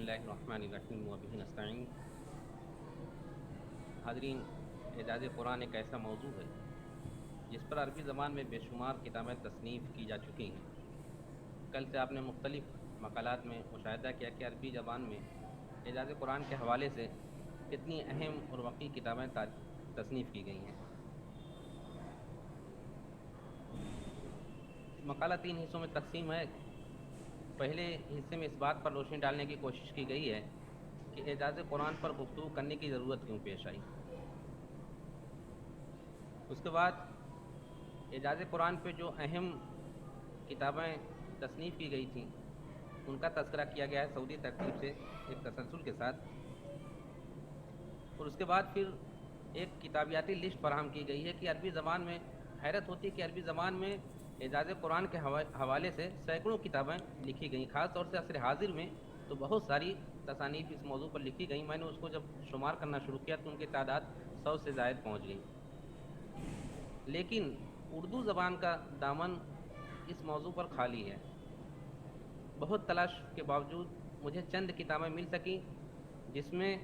اللہ الرحمن الرحیم وبہ نستعین۔ حاضرین، اعجاز قرآن ایک ایسا موضوع ہے جس پر عربی زبان میں بے شمار کتابیں تصنیف کی جا چکی ہیں۔ کل سے آپ نے مختلف مقالات میں مشاہدہ کیا کہ عربی زبان میں اعجاز قرآن کے حوالے سے کتنی اہم اور وقی کتابیں تصنیف کی گئی ہیں۔ مقالہ 3 حصوں میں تقسیم ہے۔ پہلے حصے میں اس بات پر روشنی ڈالنے کی کوشش کی گئی ہے کہ اعجاز قرآن پر گفتگو کرنے کی ضرورت کیوں پیش آئی۔ اس کے بعد اعجاز قرآن پہ جو اہم کتابیں تصنیف کی گئی تھیں ان کا تذکرہ کیا گیا ہے سعودی ترتیب سے ایک تسلسل کے ساتھ، اور اس کے بعد پھر ایک کتابیاتی لسٹ فراہم کی گئی ہے کہ عربی زبان میں حیرت ہوتی ہے کہ عربی زبان میں اعجاز قرآن کے حوالے سے سینکڑوں کتابیں لکھی گئیں، خاص طور سے عصر حاضر میں تو بہت ساری تصانیف اس موضوع پر لکھی گئیں۔ میں نے اس کو جب شمار کرنا شروع کیا تو ان کی تعداد 100 سے زائد پہنچ گئی، لیکن اردو زبان کا دامن اس موضوع پر خالی ہے۔ بہت تلاش کے باوجود مجھے چند کتابیں مل سکیں جس میں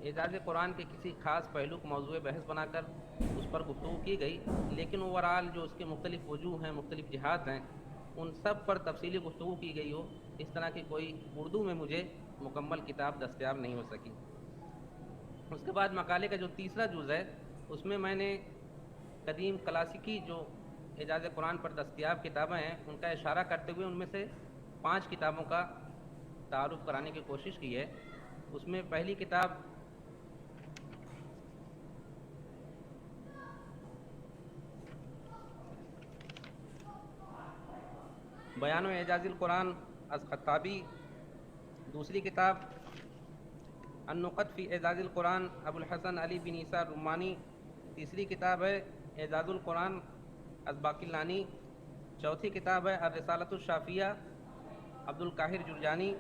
اعجاز قرآن کے کسی خاص پہلو کو موضوع بحث بنا کر اس پر گفتگو کی گئی، لیکن اوورآل جو اس کے مختلف وجوہ ہیں، مختلف جہات ہیں، ان سب پر تفصیلی گفتگو کی گئی ہو۔ اس طرح کی کوئی اردو میں مجھے مکمل کتاب دستیاب نہیں ہو سکی۔ اس کے بعد مقالے کا جو تیسرا جز ہے اس میں نے قدیم کلاسیکی جو اعجاز قرآن پر دستیاب کتابیں ہیں ان کا اشارہ کرتے ہوئے ان میں سے 5 کتابوں کا تعارف کرانے کی کوشش کی ہے۔ اس میں پہلی کتاب بیان و اعجاز القرآن از خطابی، دوسری کتاب النقط فی اعجاز القرآن ابو الحسن علی بن عیسیٰ الرمانی، تیسری کتاب ہے اعجاز القرآن از باقلانی، چوتھی کتاب ہے الرسالۃ الشافیہ عبد القاہر جرجانی،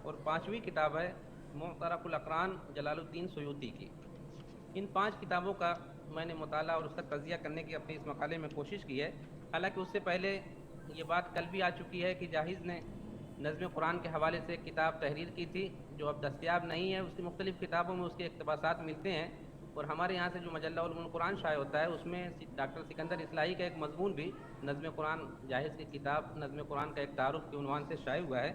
اور 5ویں کتاب ہے معترف الاقران جلال الدین سیوطی کی۔ ان 5 کتابوں کا میں نے مطالعہ اور اس کا تجزیہ کرنے کی اپنے اس مقالے میں کوشش کی ہے۔ حالانکہ اس سے پہلے یہ بات کل بھی آ چکی ہے کہ جاہز نے نظم قرآن کے حوالے سے ایک کتاب تحریر کی تھی جو اب دستیاب نہیں ہے۔ اس کی مختلف کتابوں میں اس کے اقتباسات ملتے ہیں، اور ہمارے یہاں سے جو مجلہ علوم القرآن شائع ہوتا ہے اس میں ڈاکٹر سکندر اصلاحی کا ایک مضمون بھی نظم قرآن، جاہز کی کتاب نظم قرآن کا ایک تعارف کے عنوان سے شائع ہوا ہے۔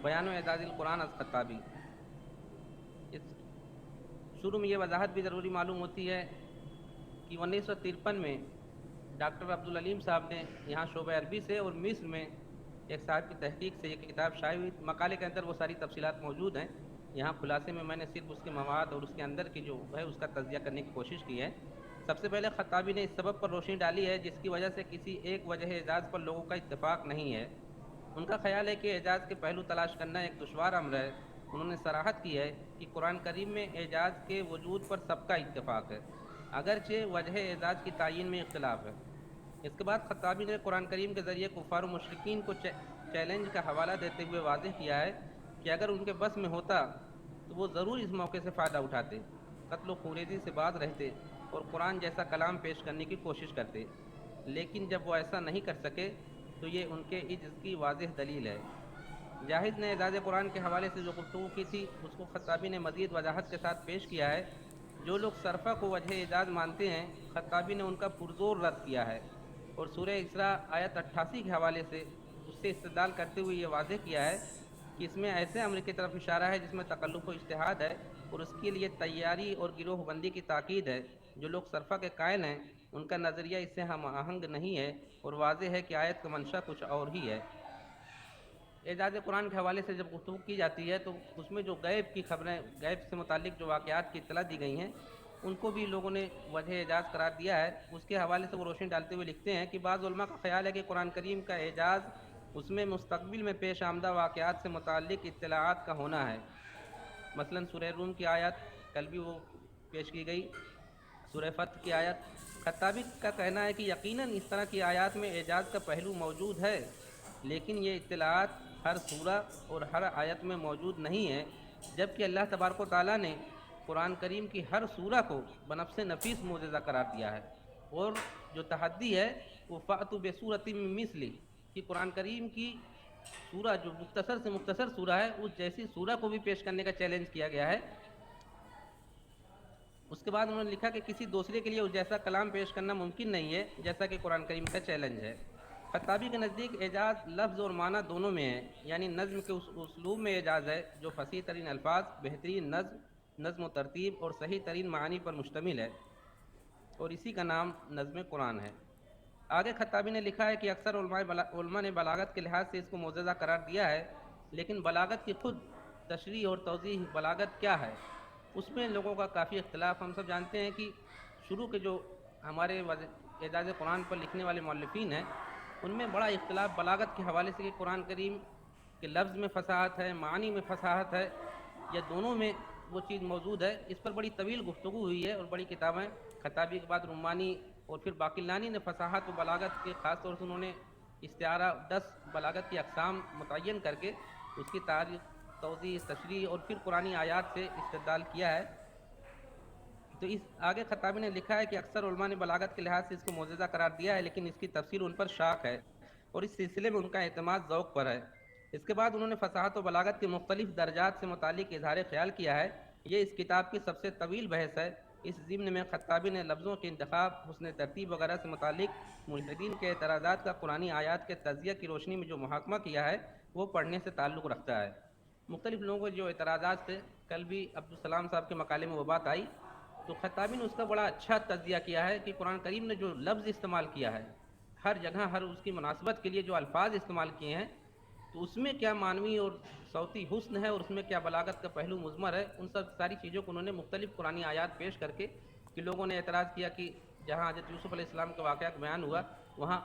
بیان و اعجاز القرآن از خطابی، اس شروع میں یہ وضاحت بھی ضروری معلوم ہوتی ہے کہ 1953 میں ڈاکٹر عبدالعلیم صاحب نے یہاں شعبہ عربی سے اور مصر میں ایک صاحب کی تحقیق سے یہ کتاب شائع ہوئی۔ مقالے کے اندر وہ ساری تفصیلات موجود ہیں، یہاں خلاصے میں نے صرف اس کے مواد اور اس کے اندر کی جو ہے اس کا تجزیہ کرنے کی کوشش کی ہے۔ سب سے پہلے خطابی نے اس سبب پر روشنی ڈالی ہے جس کی وجہ سے کسی ایک وجہ اعجاز پر لوگوں کا اتفاق نہیں ہے۔ ان کا خیال ہے کہ اعجاز کے پہلو تلاش کرنا ایک دشوار امر ہے۔ انہوں نے صراحت کی ہے کہ قرآن کریم میں اعجاز کے وجود پر سب کا اتفاق ہے، اگرچہ وجہ اعجاز کی تعیین میں اختلاف ہے۔ اس کے بعد خطابی نے قرآن کریم کے ذریعے کفار و مشرکین کو چیلنج کا حوالہ دیتے ہوئے واضح کیا ہے کہ اگر ان کے بس میں ہوتا تو وہ ضرور اس موقع سے فائدہ اٹھاتے، قتل و خونریزی سے باز رہتے اور قرآن جیسا کلام پیش کرنے کی کوشش کرتے، لیکن جب وہ ایسا نہیں کر سکے تو یہ ان کے عجز کی واضح دلیل ہے۔ جاہز نے اعجاز قرآن کے حوالے سے جو گفتگو کی تھی اس کو خطابی نے مزید وضاحت کے ساتھ پیش کیا ہے۔ جو لوگ صرفہ کو وجہ اعجاز مانتے ہیں، خطابی نے ان کا پرزور رد کیا ہے، اور سورہ اسراء آیت 88 کے حوالے سے اس سے استدلال کرتے ہوئے یہ واضح کیا ہے کہ اس میں ایسے امر کی طرف اشارہ ہے جس میں تکلف و اجتہاد ہے، اور اس کے لیے تیاری اور گروہ بندی کی تاکید ہے۔ جو لوگ صرفہ کے قائل ہیں ان کا نظریہ اس سے ہم آہنگ نہیں ہے، اور واضح ہے کہ آیت کا منشا کچھ اور ہی ہے۔ اعجاز قرآن کے حوالے سے جب گفتگو کی جاتی ہے تو اس میں جو غیب کی خبریں، غیب سے متعلق جو واقعات کی اطلاع دی گئی ہیں ان کو بھی لوگوں نے وجہ اعجاز قرار دیا ہے۔ اس کے حوالے سے وہ روشنی ڈالتے ہوئے لکھتے ہیں کہ بعض علماء کا خیال ہے کہ قرآن کریم کا اعجاز اس میں مستقبل میں پیش آمدہ واقعات سے متعلق اطلاعات کا ہونا ہے۔ مثلا سورہ روم کی آیت کل بھی وہ پیش کی گئی، سورہ فتح کی آیت۔ خطابی کا کہنا ہے کہ یقیناً اس طرح کی آیات میں اعجاز کا پہلو موجود ہے، لیکن یہ اطلاعات ہر سورہ اور ہر آیت میں موجود نہیں ہے، جبکہ اللہ تبارک و تعالیٰ نے قرآن کریم کی ہر سورہ کو بنفس نفیس معجزہ قرار دیا ہے، اور جو تحدی ہے وہ فَأْتُوا بِسُورَةٍ مِّن مِّثْلِهِ کہ قرآن کریم کی سورہ جو مختصر سے مختصر سورہ ہے اس جیسی سورہ کو بھی پیش کرنے کا چیلنج کیا گیا ہے. اس کے بعد انہوں نے لکھا کہ کسی دوسرے کے لیے اس جیسا کلام پیش کرنا ممکن نہیں ہے جیسا کہ قرآن کریم کا چیلنج ہے. خطابی کے نزدیک اعجاز لفظ اور معنی دونوں میں ہے، یعنی نظم کے اسلوب میں اعجاز ہے جو فصیح ترین الفاظ، بہترین نظم و ترتیب اور صحیح ترین معانی پر مشتمل ہے، اور اسی کا نام نظم قرآن ہے. آگے خطابی نے لکھا ہے کہ اکثر علماء نے بلاغت کے لحاظ سے اس کو معجزہ قرار دیا ہے، لیکن بلاغت کی خود تشریح اور توضیح بلاغت کیا ہے اس میں لوگوں کا کافی اختلاف. ہم سب جانتے ہیں کہ شروع کے جو ہمارے اعجاز قرآن پر لکھنے والے مؤلفین ہیں ان میں بڑا اختلاف بلاغت کے حوالے سے کہ قرآن کریم کے لفظ میں فصاحت ہے، معانی میں فصاحت ہے، یا دونوں میں وہ چیز موجود ہے. اس پر بڑی طویل گفتگو ہوئی ہے اور بڑی کتابیں خطابی کے بعد رمانی اور پھر باقلانی نے فصاحت و بلاغت کے خاص طور سے انہوں نے استعارہ 10 بلاغت کی اقسام متعین کر کے اس کی تاریخ، توضیح، تشریح اور پھر قرآنی آیات سے استدلال کیا ہے. تو اس آگے خطابی نے لکھا ہے کہ اکثر علماء نے بلاغت کے لحاظ سے اس کو معجزہ قرار دیا ہے، لیکن اس کی تفسیر ان پر شاک ہے اور اس سلسلے میں ان کا اعتماد ذوق پر ہے. اس کے بعد انہوں نے فصاحت و بلاغت کے مختلف درجات سے متعلق اظہار خیال کیا ہے. یہ اس کتاب کی سب سے طویل بحث ہے. اس ضمن میں خطابی نے لفظوں کے انتخاب، حسن ترتیب وغیرہ سے متعلق ملحدین کے اعتراضات کا قرآنی آیات کے تجزیہ کی روشنی میں جو محاکمہ کیا ہے وہ پڑھنے سے تعلق رکھتا ہے. مختلف لوگوں کے جو اعتراضات تھے، کل بھی عبدالسلام صاحب کے مقالے میں وہ بات آئی، تو خطابی نے اس کا بڑا اچھا تجزیہ کیا ہے کہ قرآن کریم نے جو لفظ استعمال کیا ہے، ہر جگہ ہر اس کی مناسبت کے لیے جو الفاظ استعمال کیے ہیں، تو اس میں کیا معنوی اور صوتی حسن ہے اور اس میں کیا بلاغت کا پہلو مضمر ہے. ان سب ساری چیزوں کو انہوں نے مختلف قرآنی آیات پیش کر کے کہ لوگوں نے اعتراض کیا کہ جہاں حضرت یوسف علیہ السلام کا واقعہ بیان ہوا وہاں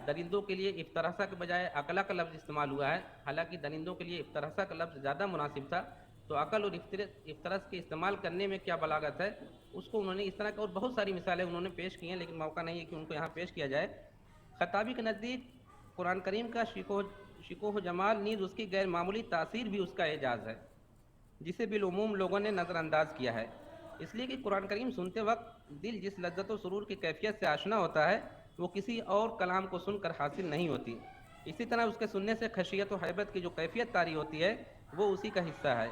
درندوں کے لیے افتراسہ کے بجائے عقلہ کا لفظ استعمال ہوا ہے، حالانکہ درندوں کے لیے افتراسہ کا لفظ زیادہ مناسب تھا. تو عقل اور افترس کے استعمال کرنے میں کیا بلاغت ہے اس کو انہوں نے اس طرح کی اور بہت ساری مثالیں انہوں نے پیش کی ہیں، لیکن موقع نہیں ہے کہ ان کو یہاں پیش کیا جائے. خطابی کے نزدیک قرآن کریم کا شکوہ و جمال نیز اس کی غیر معمولی تاثیر بھی اس کا اعجاز ہے، جسے بالعموم لوگوں نے نظر انداز کیا ہے. اس لیے کہ قرآن کریم سنتے وقت دل جس لذت و سرور کی کیفیت سے آشنا ہوتا ہے وہ کسی اور کلام کو سن کر حاصل نہیں ہوتی. اسی طرح اس کے سننے سے خشیت و حیبت کی جو کیفیت طاری ہوتی ہے وہ اسی کا حصہ ہے.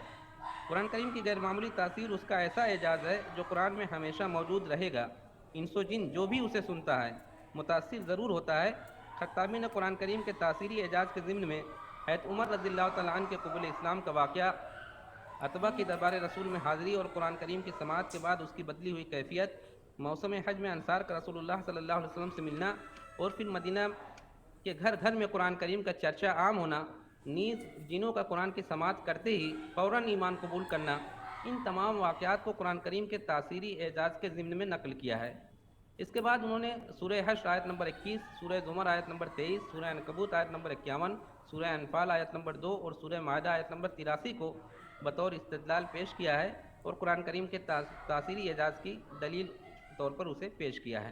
قرآن کریم کی غیر معمولی تاثیر اس کا ایسا اعجاز ہے جو قرآن میں ہمیشہ موجود رہے گا. انس و جن جو بھی اسے سنتا ہے متاثر ضرور ہوتا ہے. خطابی نے قرآن کریم کے تاثیری اعجاز کے ضمن میں حضرت عمر رضی اللہ تعالیٰ عنہ کے قبول اسلام کا واقعہ، عتبہ کی دربار رسول میں حاضری اور قرآن کریم کی سماعت کے بعد اس کی بدلی ہوئی کیفیت، موسم حج میں انصار کا رسول اللہ صلی اللہ علیہ وسلم سے ملنا اور پھر مدینہ کہ گھر گھر میں قرآن کریم کا چرچا عام ہونا، نیز جنوں کا قرآن کی سماعت کرتے ہی فوراً ایمان قبول کرنا، ان تمام واقعات کو قرآن کریم کے تاثیری اعجاز کے ضمن میں نقل کیا ہے. اس کے بعد انہوں نے سورہ حشر آیت نمبر 21، سورہ زمر آیت نمبر 23، سورہ عنکبوت آیت نمبر 51، سورہ انفال آیت نمبر 2 اور سورہ مائدہ آیت نمبر 83 کو بطور استدلال پیش کیا ہے اور قرآن کریم کے تاثیری اعجاز کی دلیل طور پر اسے پیش کیا ہے.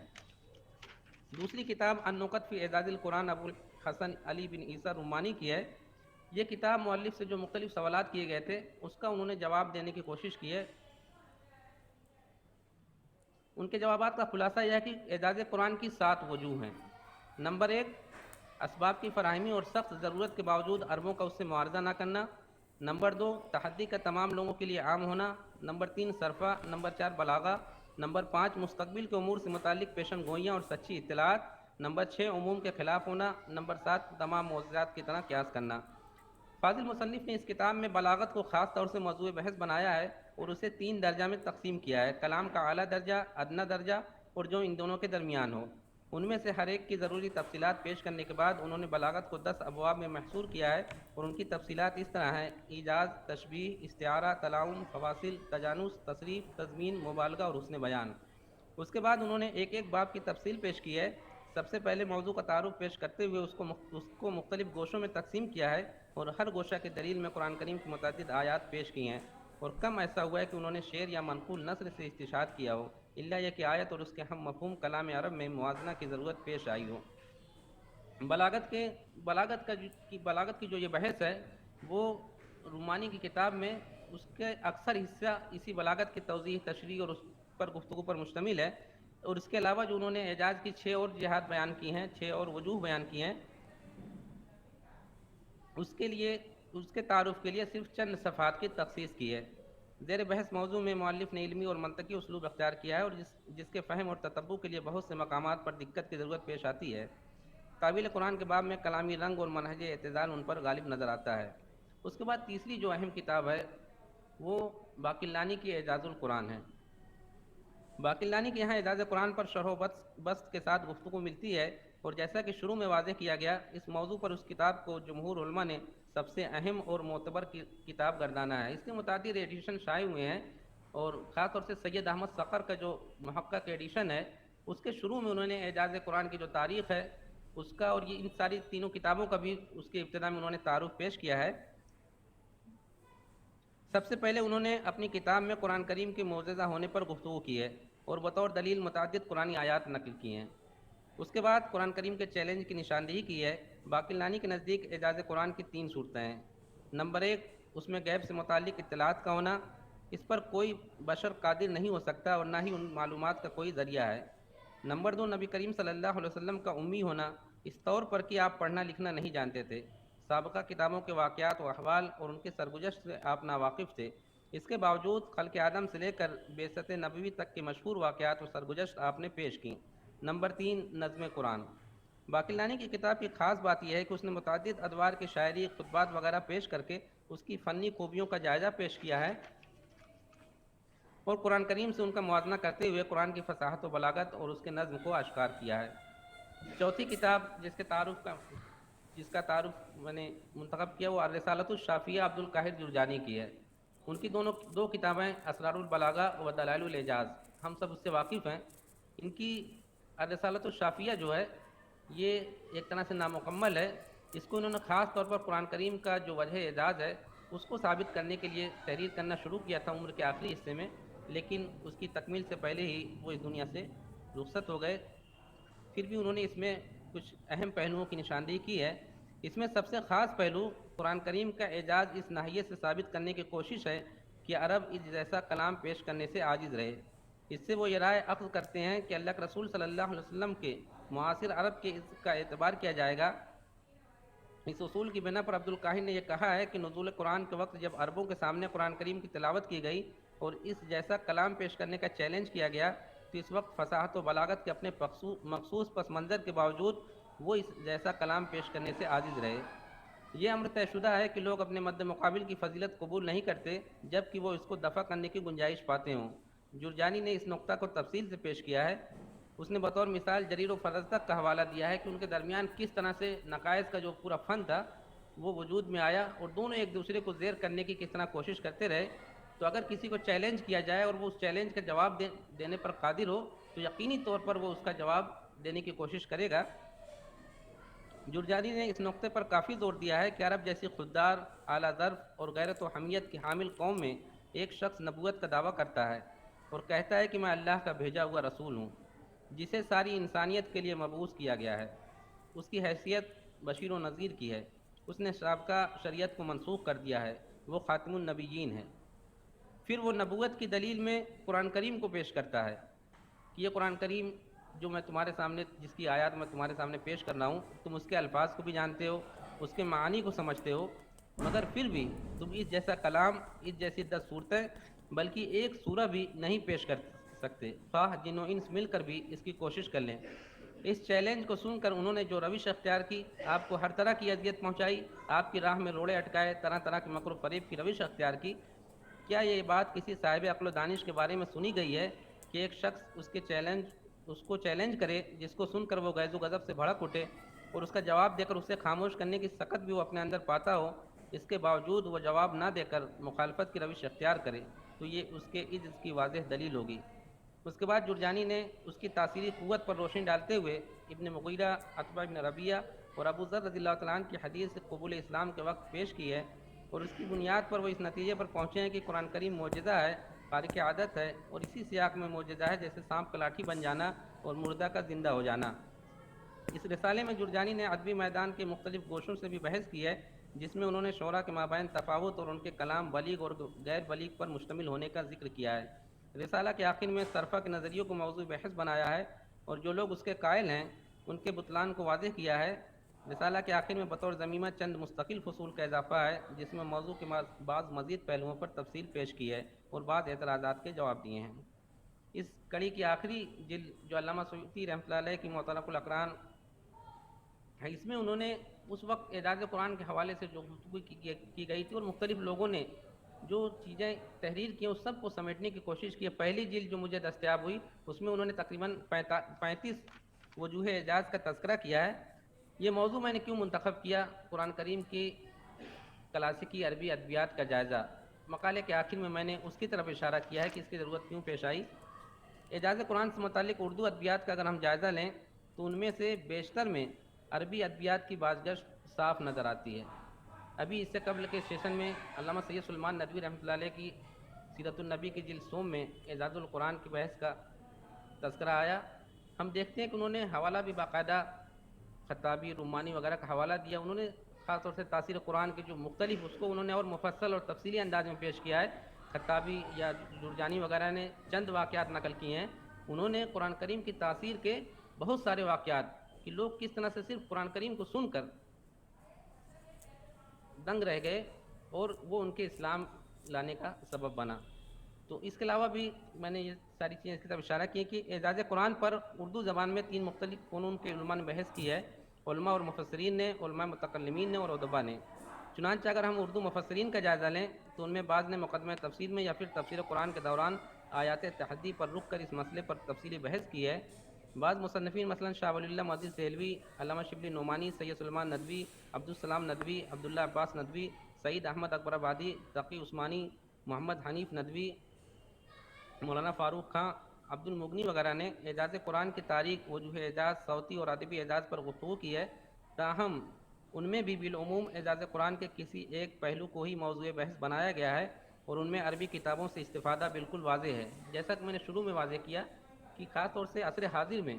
دوسری کتاب النکت فی اعجاز القرآن ابو الحسن علی بن عیسیٰ رمانی کی ہے. یہ کتاب مؤلف سے جو مختلف سوالات کیے گئے تھے اس کا انہوں نے جواب دینے کی کوشش کی ہے. ان کے جوابات کا خلاصہ یہ ہے کہ اعجاز قرآن کی 7 وجوہ ہیں. نمبر 1، اسباب کی فراہمی اور سخت ضرورت کے باوجود عربوں کا اس سے معارضہ نہ کرنا. نمبر 2، تحدی کا تمام لوگوں کے لیے عام ہونا. نمبر 3، صرفہ. نمبر 4، بلاغہ. نمبر 5، مستقبل کے امور سے متعلق پیشن گوئیاں اور سچی اطلاعات. نمبر 6، عموم کے خلاف ہونا. نمبر 7، تمام معجزات کی طرح قیاس کرنا. فاضل مصنف نے اس کتاب میں بلاغت کو خاص طور سے موضوع بحث بنایا ہے اور اسے 3 درجہ میں تقسیم کیا ہے: کلام کا اعلیٰ درجہ، ادنیٰ درجہ اور جو ان دونوں کے درمیان ہو. ان میں سے ہر ایک کی ضروری تفصیلات پیش کرنے کے بعد انہوں نے بلاغت کو 10 ابواب میں محصور کیا ہے اور ان کی تفصیلات اس طرح ہیں: ایجاز، تشبیہ، استعارہ، تلاعن، فواصل، تجانس، تصریف، تضمین، مبالغہ اور حسن بیان. اس کے بعد انہوں نے ایک ایک باب کی تفصیل پیش کی ہے. سب سے پہلے موضوع کا تعارف پیش کرتے ہوئے اس کو مختلف گوشوں میں تقسیم کیا ہے اور ہر گوشہ کے دلیل میں قرآن کریم کی متعدد آیات پیش کی ہیں. اور کم ایسا ہوا ہے کہ انہوں نے شعر یا منقول نثر سے استشہاد کیا ہو، الا یہ کہ آیت اور اس کے ہم مفہوم کلام عرب میں موازنہ کی ضرورت پیش آئی ہو. بلاغت کی جو یہ بحث ہے وہ رمانی کی کتاب میں اس کے اکثر حصہ اسی بلاغت کی توضیح، تشریح اور اس پر گفتگو پر مشتمل ہے. اور اس کے علاوہ جو انہوں نے اعجاز کی 6 اور جہات بیان کی ہیں، 6 اور وجوہ بیان کی ہیں، اس کے تعارف کے لیے صرف چند صفحات کی تخصیص کی ہے۔ زیر بحث موضوع میں مؤلف نے علمی اور منطقی اسلوب اختیار کیا ہے اور جس کے فہم اور تتبع کے لیے بہت سے مقامات پر دقت کی ضرورت پیش آتی ہے۔ تعویل قرآن کے باب میں کلامی رنگ اور منہج اعتدال ان پر غالب نظر آتا ہے۔ اس کے بعد تیسری جو اہم کتاب ہے وہ باقلانی کی اعجاز القرآن ہے۔ باقلانی کے یہاں اعجاز قرآن پر شرح و بسط کے ساتھ گفتگو ملتی ہے، اور جیسا کہ شروع میں واضح کیا گیا، اس موضوع پر اس کتاب کو جمہور علماء نے سب سے اہم اور معتبر کتاب گردانا ہے۔ اس کے متعدد ایڈیشن شائع ہوئے ہیں، اور خاص طور سے سید احمد صقر کا جو محقق ایڈیشن ہے، اس کے شروع میں انہوں نے اعجاز قرآن کی جو تاریخ ہے اس کا، اور یہ ان ساری تینوں کتابوں کا بھی اس کے ابتدا میں انہوں نے تعارف پیش کیا ہے۔ سب سے پہلے انہوں نے اپنی کتاب میں قرآن کریم کے معجزہ ہونے پر گفتگو کی ہے، اور بطور دلیل متعدد قرآنی آیات نقل کی ہیں۔ اس کے بعد قرآن کریم کے چیلنج کی نشاندہی کی ہے۔ باقلانی کے نزدیک اعجاز قرآن کی 3 صورتیں ہیں۔ نمبر 1، اس میں غیب سے متعلق اطلاعات کا ہونا، اس پر کوئی بشر قادر نہیں ہو سکتا اور نہ ہی ان معلومات کا کوئی ذریعہ ہے۔ نمبر 2، نبی کریم صلی اللہ علیہ وسلم کا امی ہونا، اس طور پر کہ آپ پڑھنا لکھنا نہیں جانتے تھے، سابقہ کتابوں کے واقعات و احوال اور ان کے سرگزشت سے آپ ناواقف تھے، اس کے باوجود خلق آدم سے لے کر بعثت نبوی تک کے مشہور واقعات و سرگزشت آپ نے پیش کیں۔ نمبر 3، نظم قرآن۔ باقلانی کی کتاب کی خاص بات یہ ہے کہ اس نے متعدد ادوار کی شاعری، خطبات وغیرہ پیش کر کے اس کی فنی خوبیوں کا جائزہ پیش کیا ہے، اور قرآن کریم سے ان کا موازنہ کرتے ہوئے قرآن کی فصاحت و بلاغت اور اس کے نظم کو اشکار کیا ہے۔ چوتھی کتاب جس کا تعارف میں نے منتخب کیا وہ الرسالۃ الشافیہ عبد القاہر جرجانی کی ہے۔ ان کی دو کتابیں اسرار البلاغہ و دلائل الاعجاز، ہم سب اس سے واقف ہیں۔ ان کی الرسالۃ الشافیہ جو ہے یہ ایک طرح سے نامکمل ہے۔ اس کو انہوں نے خاص طور پر قرآن کریم کا جو وجہ اعجاز ہے اس کو ثابت کرنے کے لیے تحریر کرنا شروع کیا تھا عمر کے آخری حصے میں، لیکن اس کی تکمیل سے پہلے ہی وہ اس دنیا سے رخصت ہو گئے۔ پھر بھی انہوں نے اس میں کچھ اہم پہلوؤں کی نشاندہی کی ہے۔ اس میں سب سے خاص پہلو قرآن کریم کا اعجاز اس ناحیے سے ثابت کرنے کی کوشش ہے کہ عرب اس جیسا کلام پیش کرنے سے عاجز رہے۔ اس سے وہ یہ رائے اخذ کرتے ہیں کہ اللہ کے رسول صلی اللہ علیہ وسلم کے معاصر عرب کے اس کا اعتبار کیا جائے گا۔ اس اصول کی بنا پر عبد القاہر نے یہ کہا ہے کہ نزول قرآن کے وقت جب عربوں کے سامنے قرآن کریم کی تلاوت کی گئی اور اس جیسا کلام پیش کرنے کا چیلنج کیا گیا، تو اس وقت فصاحت و بلاغت کے اپنے مخصوص پس منظر کے باوجود وہ اس جیسا کلام پیش کرنے سے عاجز رہے۔ یہ امر طے شدہ ہے کہ لوگ اپنے مد مقابل کی فضیلت قبول نہیں کرتے جب کہ وہ اس کو دفع کرنے کی گنجائش پاتے ہوں۔ جرجانی نے اس نقطہ کو تفصیل سے پیش کیا ہے۔ اس نے بطور مثال جریر و فرزدق کا حوالہ دیا ہے کہ ان کے درمیان کس طرح سے نقائص کا جو پورا فن تھا وہ وجود میں آیا، اور دونوں ایک دوسرے کو زیر کرنے کی کس طرح کوشش کرتے رہے۔ تو اگر کسی کو چیلنج کیا جائے اور وہ اس چیلنج کا جواب دینے پر قادر ہو تو یقینی طور پر وہ اس کا جواب دینے کی کوشش کرے گا۔ جرجانی نے اس نقطے پر کافی زور دیا ہے کہ عرب جیسی خوددار، اعلیٰ ظرف اور غیرت و حمیت کی حامل قوم میں ایک شخص نبوت کا دعویٰ کرتا ہے اور کہتا ہے کہ میں اللہ کا بھیجا ہوا رسول ہوں جسے ساری انسانیت کے لیے مبعوث کیا گیا ہے۔ اس کی حیثیت بشیر و نذیر کی ہے، اس نے سابقہ شریعت کو منسوخ کر دیا ہے، وہ خاتم النبیین ہے۔ پھر وہ نبوت کی دلیل میں قرآن کریم کو پیش کرتا ہے کہ یہ قرآن کریم جو میں تمہارے سامنے، جس کی آیات میں تمہارے سامنے پیش کر رہا ہوں، تم اس کے الفاظ کو بھی جانتے ہو، اس کے معانی کو سمجھتے ہو، مگر پھر بھی تم اس جیسا کلام، اس جیسی 10 صورتیں، بلکہ ایک سورہ بھی نہیں پیش کر سکتے، خواہ جن و انس مل کر بھی اس کی کوشش کر لیں۔ اس چیلنج کو سن کر انہوں نے جو روش اختیار کی، آپ کو ہر طرح کی اذیت پہنچائی، آپ کی راہ میں روڑے اٹکائے، طرح طرح کے مکر و فریب کی روش اختیار کی، کیا یہ بات کسی صاحب عقل و دانش کے بارے میں سنی گئی ہے کہ ایک شخص اس کو چیلنج کرے جس کو سن کر وہ غیظ و غضب سے بھڑک اٹھے اور اس کا جواب دے کر اسے خاموش کرنے کی سخت بھی وہ اپنے اندر پاتا ہو، اس کے باوجود وہ جواب نہ دے کر مخالفت کی روش اختیار کرے، تو یہ اس کے عجز کی واضح دلیل ہوگی۔ اس کے بعد جرجانی نے اس کی تاثیری قوت پر روشنی ڈالتے ہوئے ابن مغیرہ، عتبہ بن ربیعہ اور ابو ذر رضی اللہ تعالیٰ عنہ کی حدیث قبول اسلام کے وقت پیش کی ہے، اور اس کی بنیاد پر وہ اس نتیجے پر پہنچے ہیں کہ قرآن کریم معجزہ ہے، خارق عادت ہے، اور اسی سیاق میں معجزہ ہے جیسے سانپ کا لاٹھی بن جانا اور مردہ کا زندہ ہو جانا۔ اس رسالے میں جرجانی نے ادبی میدان کے مختلف گوشوں سے بھی بحث کی ہے، جس میں انہوں نے شعراء کے مابین تفاوت اور ان کے کلام بلیغ اور غیر بلیغ پر مشتمل ہونے کا ذکر کیا ہے۔ رسالہ کے آخر میں صرفہ کے نظریوں کو موضوع بحث بنایا ہے اور جو لوگ اس کے قائل ہیں ان کے بطلان کو واضح کیا ہے۔ رسالہ کے آخر میں بطور ضمیمہ چند مستقل فصول کا اضافہ ہے جس میں موضوع کے بعض مزید پہلوؤں پر تفصیل پیش کی ہے اور بعض اعتراضات کے جواب دیے ہیں۔ اس کڑی کی آخری جلد جو علامہ سیوطی رحمۃ اللہ علیہ کی معتلق الاقران ہے، اس میں انہوں نے اس وقت اعجاز قرآن کے حوالے سے جو گفتگو کی گئی تھی اور مختلف لوگوں نے جو چیزیں تحریر کی اس سب کو سمیٹنے کی کوشش کی ہے۔ پہلی جلد جو مجھے دستیاب ہوئی اس میں انہوں نے تقریباً 35 وجوہ اعجاز کا تذکرہ کیا ہے۔ یہ موضوع میں نے کیوں منتخب کیا؟ قرآن کریم کی کلاسیکی عربی ادبیات کا جائزہ۔ مقالے کے آخر میں نے اس کی طرف اشارہ کیا ہے کہ اس کی ضرورت کیوں پیش آئی۔ اعجاز قرآن سے متعلق اردو ادبیات کا اگر ہم جائزہ لیں تو ان میں سے بیشتر میں عربی ادبیات کی بازگشت صاف نظر آتی ہے۔ ابھی اس سے قبل کے سیشن میں علامہ سید سلیمان ندوی رحمۃ اللہ علیہ کی سیرت النبی کی جلد سوم میں اعجاز القرآن کی بحث کا تذکرہ آیا۔ ہم دیکھتے ہیں کہ انہوں نے حوالہ بھی باقاعدہ خطابی، رمانی وغیرہ کا حوالہ دیا۔ انہوں نے خاص طور سے تاثیر قرآن کے جو مختلف اس کو انہوں نے اور مفصل اور تفصیلی انداز میں پیش کیا ہے۔ خطابی یا جرجانی وغیرہ نے چند واقعات نقل کیے ہیں۔ انہوں نے قرآن کریم کی تاثیر کے بہت سارے واقعات کہ لوگ کس طرح سے صرف قرآن کریم کو سن کر دنگ رہ گئے اور وہ ان کے اسلام لانے کا سبب بنا۔ تو اس کے علاوہ بھی میں نے یہ ساری چیزیں اس کی طرف اشارہ کی کہ اعجاز قرآن پر اردو زبان میں 3 مختلف فنون کے علماء نے بحث کی ہے، علماء اور مفسرین نے، علماء متکلمین نے اور ادبا نے۔ چنانچہ اگر ہم اردو مفسرین کا جائزہ لیں تو ان میں بعض نے مقدمہ تفسیر میں یا پھر تفسیر قرآن کے دوران آیات تحدی پر رک کر اس مسئلے پر تفصیلی بحث کی ہے۔ بعض مصنفین مثلا شاہ ولی اللہ معزز دہلوی، علامہ شبلی نعمانی، سید سلیمان ندوی، عبدالسلام ندوی، عبداللہ عباس ندوی، سعید احمد اکبر آبادی، تقی عثمانی، محمد حنیف ندوی، مولانا فاروق خان، عبد المغنی وغیرہ نے اعجاز قرآن کی تاریخ، وجوہ اعجاز، صوتی اور ادبی اعجاز پر گفتگو کی ہے۔ تاہم ان میں بھی بالعموم اعجاز قرآن کے کسی ایک پہلو کو ہی موضوع بحث بنایا گیا ہے اور ان میں عربی کتابوں سے استفادہ بالکل واضح ہے۔ جیسا کہ میں نے شروع میں واضح کیا کہ خاص طور سے عصر حاضر میں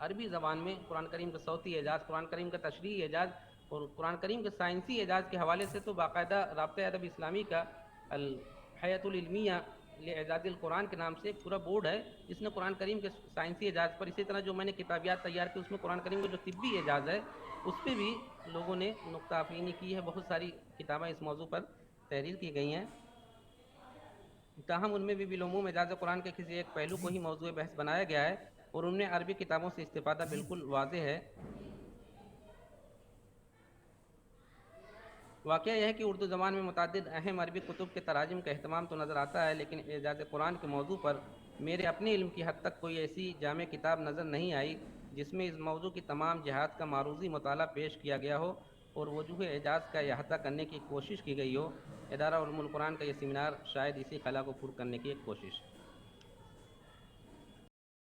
عربی زبان میں قرآن کریم کا صوتی اعجاز، قرآن کریم کا تشریحی اعجاز اور قرآن کریم کے سائنسی اعجاز کے حوالے سے تو باقاعدہ رابطہ ادب اسلامی کا الحیۃ العلمیہ لاعجاز القرآن کے نام سے ایک پورا بورڈ ہے جس نے قرآن کریم کے سائنسی اعجاز پر، اسی طرح جو میں نے کتابیات تیار کی اس میں قرآن کریم کا جو طبی اعجاز ہے اس پہ بھی لوگوں نے نقطہ آفرینی کی ہے۔ بہت ساری کتابیں اس موضوع پر تحریر کی گئی ہیں۔ تاہم ان میں بھی بالعموم اعجاز قرآن کے کسی ایک پہلو کو ہی موضوع بحث بنایا گیا ہے اور ان میں عربی کتابوں سے استفادہ بالکل واضح ہے۔ واقعہ یہ ہے کہ اردو زبان میں متعدد اہم عربی کتب کے تراجم کا اہتمام تو نظر آتا ہے، لیکن اعجاز قرآن کے موضوع پر میرے اپنے علم کی حد تک کوئی ایسی جامع کتاب نظر نہیں آئی جس میں اس موضوع کی تمام جہات کا معروضی مطالعہ پیش کیا گیا ہو اور وجوہ اعجاز کا احاطہ کرنے کی کوشش کی گئی ہو۔ ادارہ علوم القرآن کا یہ سیمینار شاید اسی خلا کو پر کرنے کی ایک کوشش